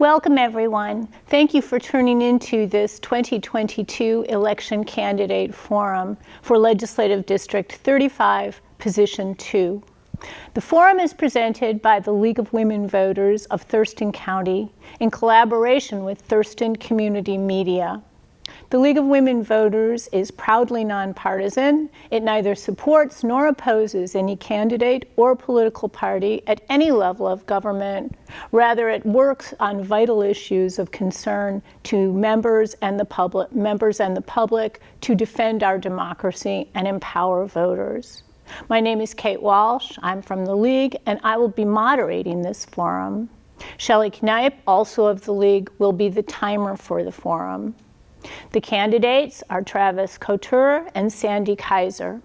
Welcome, everyone. Thank you for tuning into this 2022 Election Candidate Forum for Legislative District 35, Position 2. The forum is presented by the League of Women Voters of Thurston County in collaboration with Thurston Community Media. The League of Women Voters is proudly nonpartisan. It neither supports nor opposes any candidate or political party at any level of government. Rather, it works on vital issues of concern to members and the public to defend our democracy and empower voters. My name is Kate Walsh. I'm from the League, and I will be moderating this forum. Shelley Kneip, also of the League, will be the timer for the forum. The candidates are Travis Couture and Sandy Kaiser.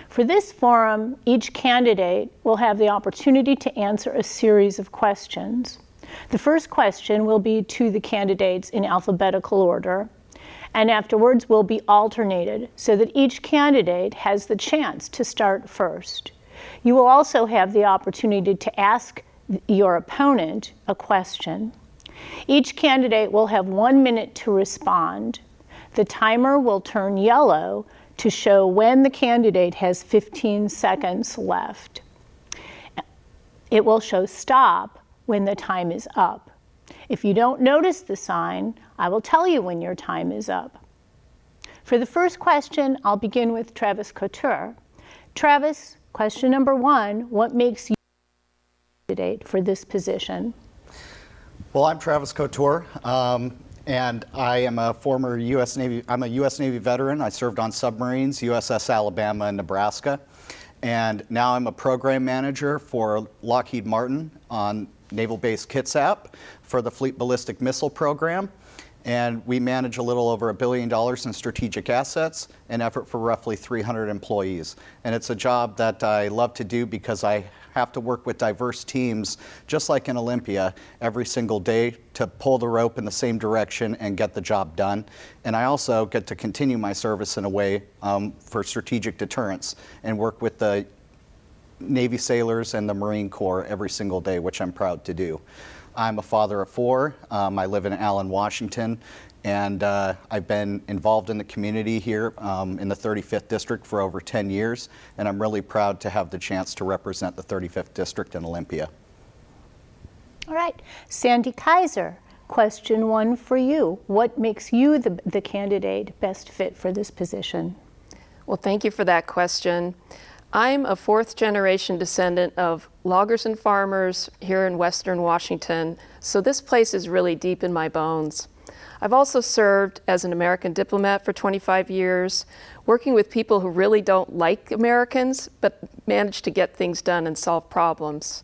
For this forum, each candidate will have the opportunity to answer a series of questions. The first question will be to the candidates in alphabetical order, and afterwards will be alternated so that each candidate has the chance to start first. You will also have the opportunity to ask your opponent a question. Each candidate will have 1 minute to respond. The timer will turn yellow to show when the candidate has 15 seconds left. It will show stop when the time is up. If you don't notice the sign, I will tell you when your time is up. For the first question, I'll begin with Travis Couture. Travis, question number 1, what makes you a candidate for this position? Well, I'm Travis Couture, and I am a former U.S. Navy, I'm a U.S. Navy veteran. I served on submarines, USS Alabama and Nebraska. And now I'm a program manager for Lockheed Martin on Naval Base Kitsap for the Fleet Ballistic Missile Program. And we manage a little over $1 billion in strategic assets and effort for roughly 300 employees. And it's a job that I love to do because I have to work with diverse teams, just like in Olympia, every single day to pull the rope in the same direction and get the job done. And I also get to continue my service in a way for strategic deterrence and work with the Navy sailors and the Marine Corps every single day, which I'm proud to do. I'm a father of 4. I live in Allen, Washington, and I've been involved in the community here in the 35th District for over 10 years, and I'm really proud to have the chance to represent the 35th District in Olympia. All right, Sandy Kaiser, question 1 for you. What makes you the candidate best fit for this position? Well, thank you for that question. I'm a 4th-generation descendant of loggers and farmers here in Western Washington, so this place is really deep in my bones. I've also served as an American diplomat for 25 years, working with people who really don't like Americans, but manage to get things done and solve problems.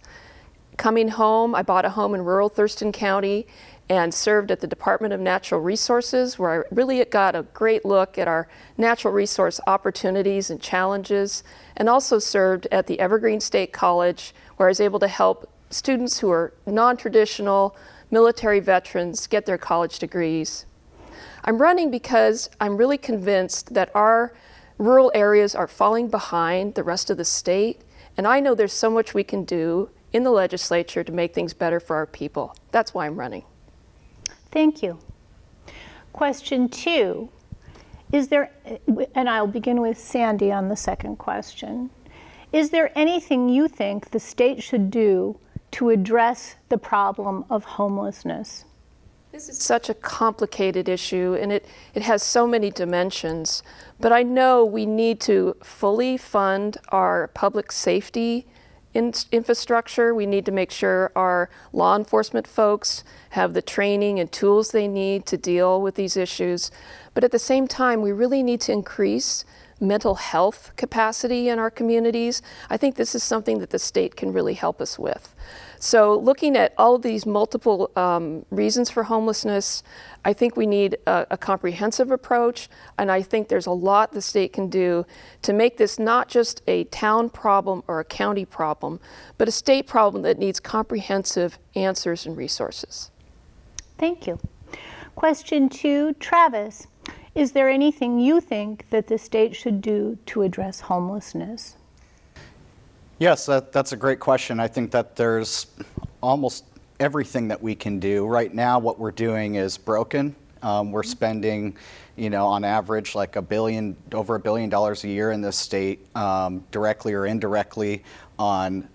Coming home, I bought a home in rural Thurston County and served at the Department of Natural Resources, where I really got a great look at our natural resource opportunities and challenges, and also served at the Evergreen State College, where I was able to help students who are non-traditional military veterans get their college degrees. I'm running because I'm really convinced that our rural areas are falling behind the rest of the state, and I know there's so much we can do in the legislature to make things better for our people. That's why I'm running. Thank you. Question 2, and I'll begin with Sandy on the second question. Is there anything you think the state should do to address the problem of homelessness? This is such a complicated issue, and it has so many dimensions, but I know we need to fully fund our public safety infrastructure. We need to make sure our law enforcement folks have the training and tools they need to deal with these issues. But at the same time, we really need to increase mental health capacity in our communities. I think this is something that the state can really help us with. So looking at all of these multiple reasons for homelessness, I think we need a comprehensive approach, and I think there's a lot the state can do to make this not just a town problem or a county problem, but a state problem that needs comprehensive answers and resources. Thank you. Question 2, Travis, is there anything you think that the state should do to address homelessness? Yes, that's a great question. I think that there's almost everything that we can do. Right now, what we're doing is broken. We're spending, on average, like over $1 billion a year in this state, directly or indirectly on,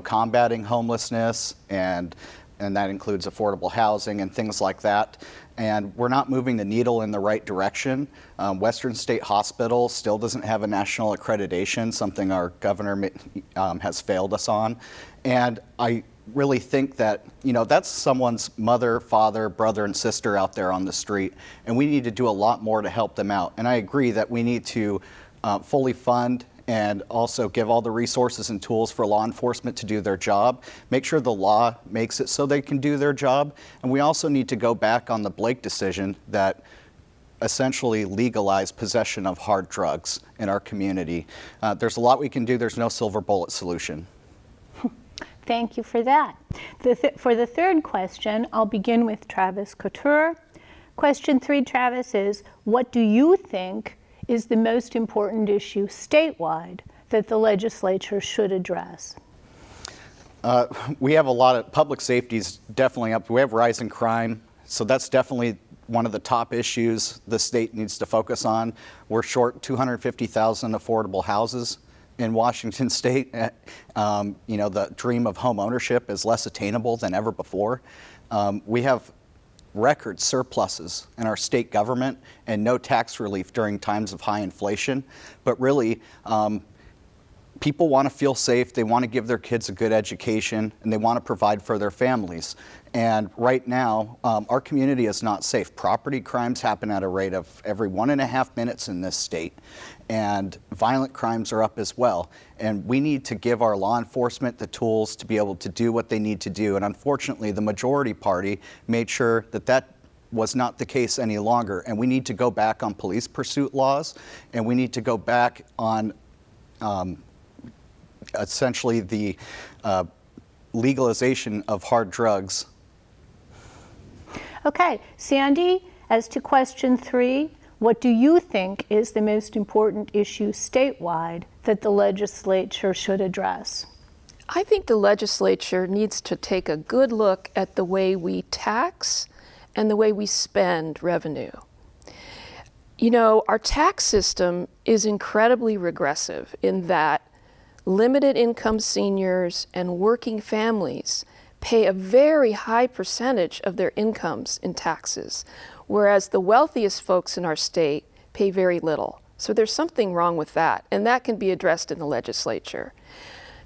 combating homelessness, and that includes affordable housing and things like that. And we're not moving the needle in the right direction. Western State Hospital still doesn't have a national accreditation, something our governor has failed us on. And I really think that, that's someone's mother, father, brother, and sister out there on the street, and we need to do a lot more to help them out. And I agree that we need to fully fund and also give all the resources and tools for law enforcement to do their job, make sure the law makes it so they can do their job. And we also need to go back on the Blake decision that essentially legalized possession of hard drugs in our community. There's a lot we can do. There's no silver bullet solution. Thank you for that. For the third question, I'll begin with Travis Couture. Question 3, Travis, is what do you think is the most important issue statewide that the legislature should address? We have a lot of public safety is definitely up. We have rising crime, so that's definitely one of the top issues the state needs to focus on. We're short 250,000 affordable houses in Washington State. The dream of home ownership is less attainable than ever before. We have record surpluses in our state government and no tax relief during times of high inflation. But really, people want to feel safe, they want to give their kids a good education, and they want to provide for their families. And right now, our community is not safe. Property crimes happen at a rate of every 1.5 minutes in this state, and violent crimes are up as well. And we need to give our law enforcement the tools to be able to do what they need to do. And unfortunately, the majority party made sure that that was not the case any longer. And we need to go back on police pursuit laws, and we need to go back on essentially the legalization of hard drugs. Okay, Sandy, as to question 3, what do you think is the most important issue statewide that the legislature should address? I think the legislature needs to take a good look at the way we tax and the way we spend revenue. Our tax system is incredibly regressive in that limited income seniors and working families pay a very high percentage of their incomes in taxes, whereas the wealthiest folks in our state pay very little. So there's something wrong with that, and that can be addressed in the legislature.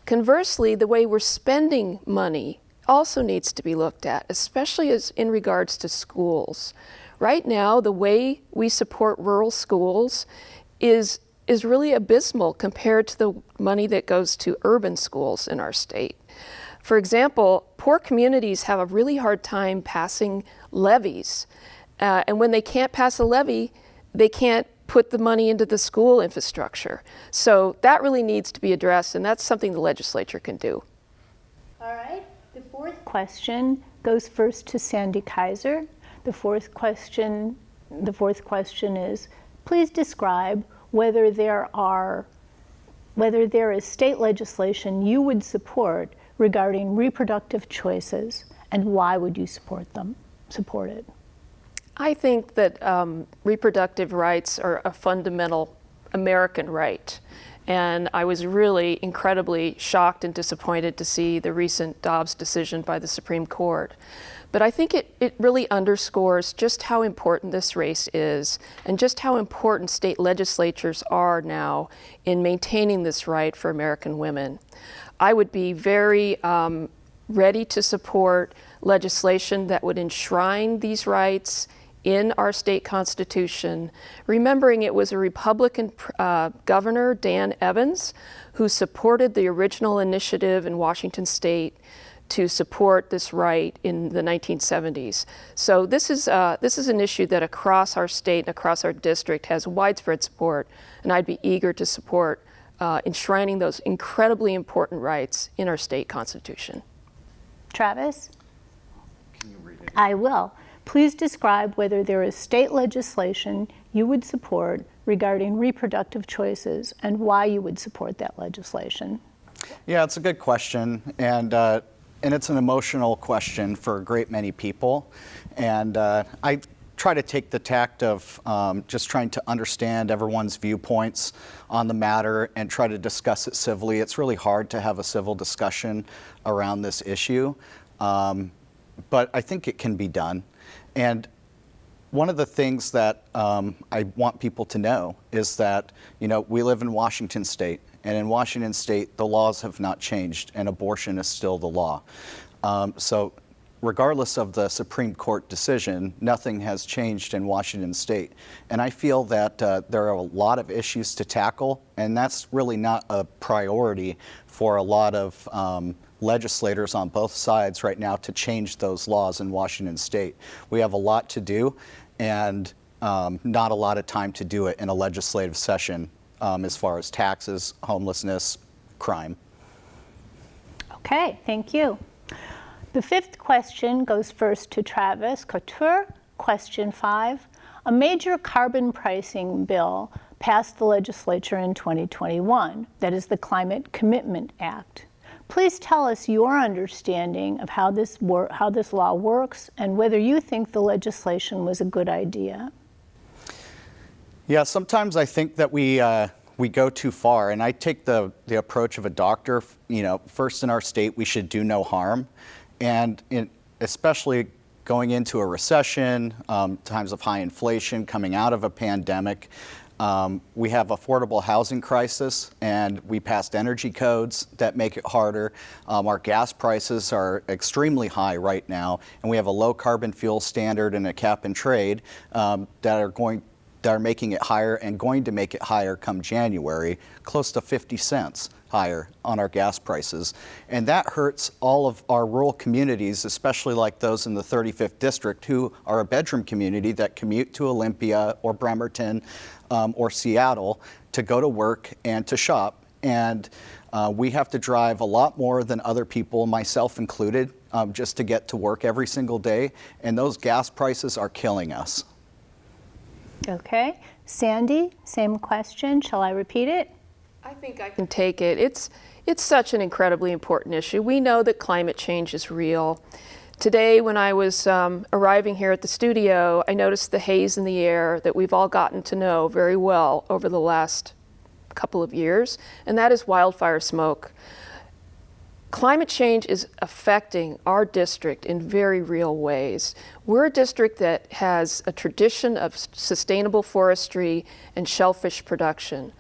Conversely, the way we're spending money also needs to be looked at, especially as in regards to schools. Right now, the way we support rural schools is really abysmal compared to the money that goes to urban schools in our state. For example, poor communities have a really hard time passing levies. And when they can't pass a levy, they can't put the money into the school infrastructure. So that really needs to be addressed, and that's something the legislature can do. All right. The fourth question goes first to Sandy Kaiser. The fourth question is, please describe whether there is state legislation you would support regarding reproductive choices, and why would you support it? I think that reproductive rights are a fundamental American right. And I was really incredibly shocked and disappointed to see the recent Dobbs decision by the Supreme Court. But I think it really underscores just how important this race is and just how important state legislatures are now in maintaining this right for American women. I would be very ready to support legislation that would enshrine these rights in our state constitution, remembering it was a Republican governor, Dan Evans, who supported the original initiative in Washington state to support this right in the 1970s. So this is an issue that across our state and across our district has widespread support, and I'd be eager to support enshrining those incredibly important rights in our state constitution. Travis? Can you read it? I will. Please describe whether there is state legislation you would support regarding reproductive choices and why you would support that legislation. Yeah, it's a good question. And and it's an emotional question for a great many people. And I try to take the tact of just trying to understand everyone's viewpoints on the matter and try to discuss it civilly. It's really hard to have a civil discussion around this issue, but I think it can be done. And one of the things that I want people to know is that, we live in Washington State, and in Washington State, the laws have not changed, and abortion is still the law. So regardless of the Supreme Court decision, nothing has changed in Washington State. And I feel that there are a lot of issues to tackle, and that's really not a priority for a lot of legislators on both sides right now to change those laws in Washington State. We have a lot to do, and not a lot of time to do it in a legislative session as far as taxes, homelessness, crime. Okay, thank you. The fifth question goes first to Travis Couture. Question 5. A major carbon pricing bill passed the legislature in 2021, that is the Climate Commitment Act. Please tell us your understanding of how this law works and whether you think the legislation was a good idea. Yeah, sometimes I think that we go too far, and I take the approach of a doctor. First in our state, we should do no harm. And especially going into a recession, times of high inflation, coming out of a pandemic, we have affordable housing crisis, and we passed energy codes that make it harder. Our gas prices are extremely high right now, and we have a low carbon fuel standard and a cap and trade that are making it higher and going to make it higher come January, close to 50 cents higher on our gas prices. And that hurts all of our rural communities, especially like those in the 35th District, who are a bedroom community that commute to Olympia or Bremerton or Seattle to go to work and to shop. And we have to drive a lot more than other people, myself included, just to get to work every single day. And those gas prices are killing us. Okay. Sandy, same question. Shall I repeat it? I think I can take it. It's such an incredibly important issue. We know that climate change is real. Today, when I was arriving here at the studio, I noticed the haze in the air that we've all gotten to know very well over the last couple of years, and that is wildfire smoke. Climate change is affecting our district in very real ways. We're a district that has a tradition of sustainable forestry and shellfish production.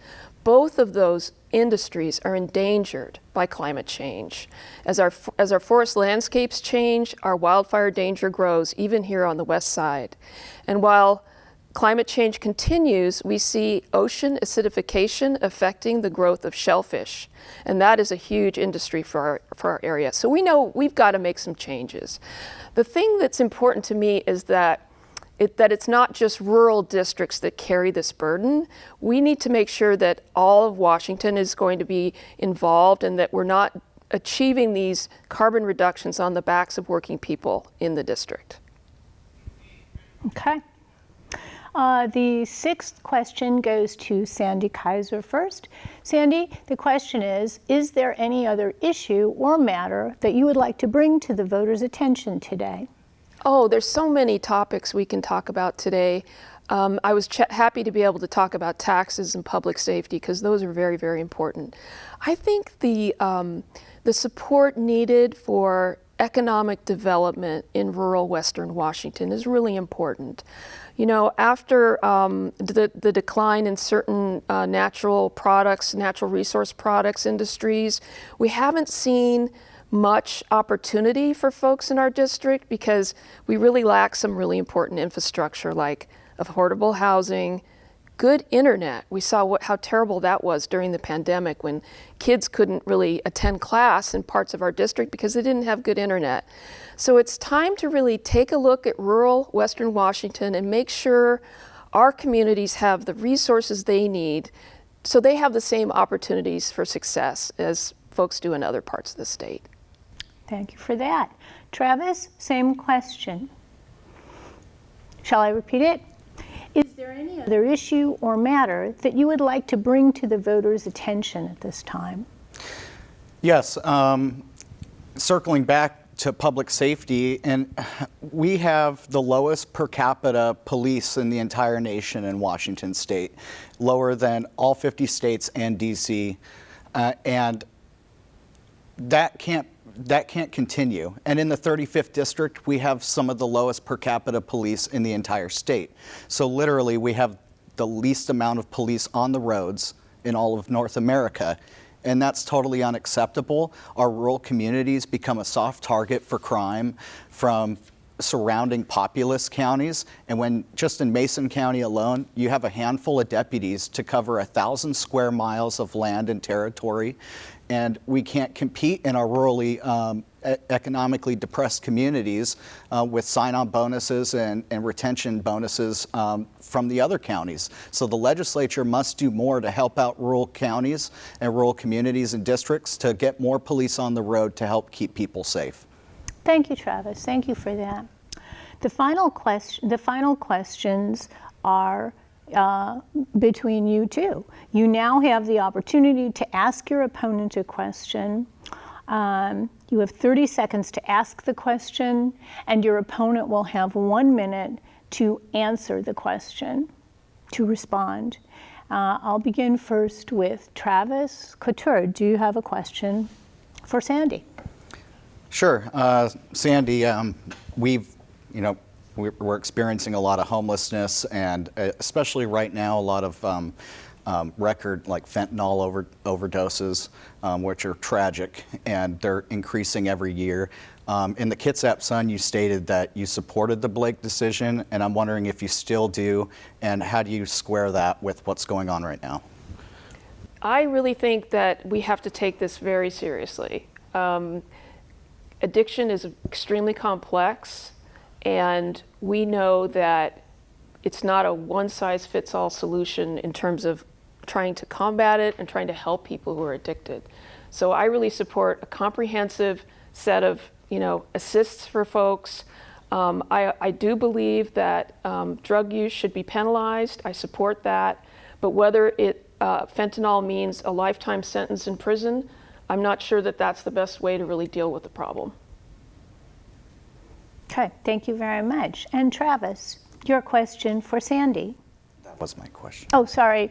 Both of those industries are endangered by climate change. As our forest landscapes change, our wildfire danger grows, even here on the west side. And while climate change continues, we see ocean acidification affecting the growth of shellfish. And that is a huge industry for our area. So we know we've got to make some changes. The thing that's important to me is that it's not just rural districts that carry this burden. We need to make sure that all of Washington is going to be involved and that we're not achieving these carbon reductions on the backs of working people in the district. Okay. The sixth question goes to Sandy Kaiser first. Sandy, the question is there any other issue or matter that you would like to bring to the voters' attention today? Oh, there's so many topics we can talk about today. I was happy to be able to talk about taxes and public safety because those are very, very important. I think the support needed for economic development in rural Western Washington is really important. After the decline in certain natural resource products industries, we haven't seen much opportunity for folks in our district because we really lack some really important infrastructure like affordable housing, good internet. We saw how terrible that was during the pandemic when kids couldn't really attend class in parts of our district because they didn't have good internet. So it's time to really take a look at rural Western Washington and make sure our communities have the resources they need so they have the same opportunities for success as folks do in other parts of the state. Thank you for that. Travis, same question. Shall I repeat it? Is there any other issue or matter that you would like to bring to the voters' attention at this time? Yes. circling back to public safety, and we have the lowest per capita police in the entire nation in Washington state, lower than all 50 states and DC, and that can't continue. And in the 35th district, we have some of the lowest per capita police in the entire state. So literally, we have the least amount of police on the roads in all of North America. And that's totally unacceptable. Our rural communities become a soft target for crime from surrounding populous counties. And when just in Mason County alone, you have a handful of deputies to cover 1,000 square miles of land and territory. And we can't compete in our rurally economically depressed communities with sign-on bonuses and retention bonuses from the other counties. So the legislature must do more to help out rural counties and rural communities and districts to get more police on the road to help keep people safe. Thank you, Travis. Thank you for that. The final questions are between you two. You now have the opportunity to ask your opponent a question. You have 30 seconds to ask the question, and your opponent will have 1 minute to answer the question, to respond. I'll begin first with Travis Couture. Do you have a question for Sandy? Sure. Sandy, we're experiencing a lot of homelessness, and especially right now, a lot of record like fentanyl overdoses, which are tragic, and they're increasing every year. In the Kitsap Sun, you stated that you supported the Blake decision, and I'm wondering if you still do, and how do you square that with what's going on right now? I really think that we have to take this very seriously. Addiction is extremely complex, and we know that it's not a one-size-fits-all solution in terms of trying to combat it and trying to help people who are addicted. So I really support a comprehensive set of assists for folks. I do believe that drug use should be penalized. I support that. But whether fentanyl means a lifetime sentence in prison, I'm not sure that that's the best way to really deal with the problem. Okay, thank you very much. And Travis, your question for Sandy. That was my question. Oh, sorry.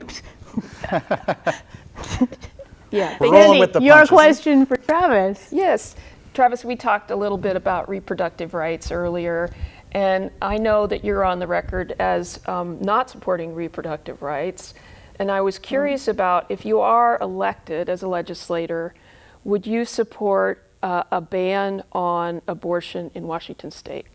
Yeah. We're rolling with the Your punches. question for Travis. Yes. Travis, we talked a little bit about reproductive rights earlier, and I know that you're on the record as not supporting reproductive rights. And I was curious about, if you are elected as a legislator, would you support a ban on abortion in Washington state?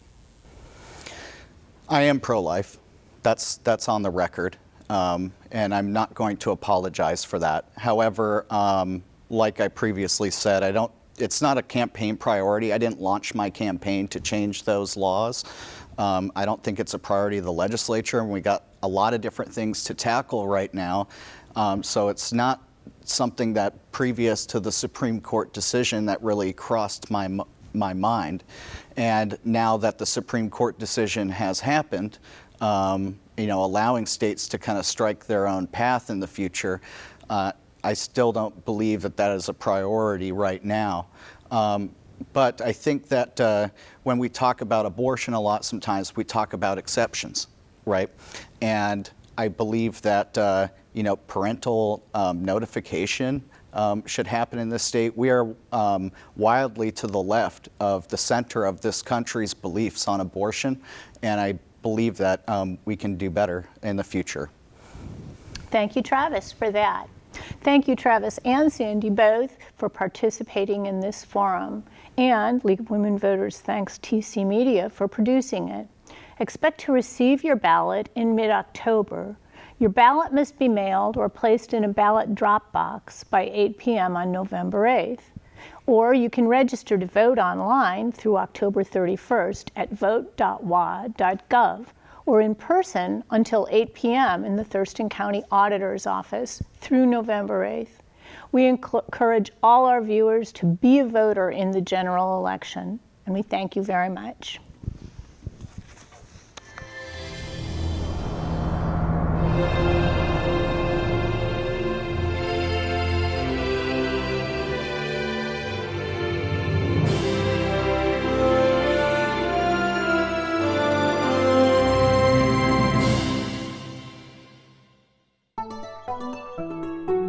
I am pro-life. That's on the record, and I'm not going to apologize for that. However, like I previously said, it's not a campaign priority. I didn't launch my campaign to change those laws. I don't think it's a priority of the legislature, and we got a lot of different things to tackle right now. So it's not something that previous to the Supreme Court decision that really crossed my mind. And now that the Supreme Court decision has happened, allowing states to kind of strike their own path in the future, I still don't believe that is a priority right now. But I think that when we talk about abortion a lot, sometimes we talk about exceptions, right? And I believe that parental notification should happen in this state. We are wildly to the left of the center of this country's beliefs on abortion, and I believe that we can do better in the future. Thank you, Travis, for that. Thank you, Travis and Sandy, both, for participating in this forum. And League of Women Voters thanks TC Media for producing it. Expect to receive your ballot in mid-October. Your ballot must be mailed or placed in a ballot drop box by 8 p.m. on November 8th. Or you can register to vote online through October 31st at vote.wa.gov, or in person until 8 p.m. in the Thurston County Auditor's Office through November 8th. We encourage all our viewers to be a voter in the general election, and we thank you very much. you.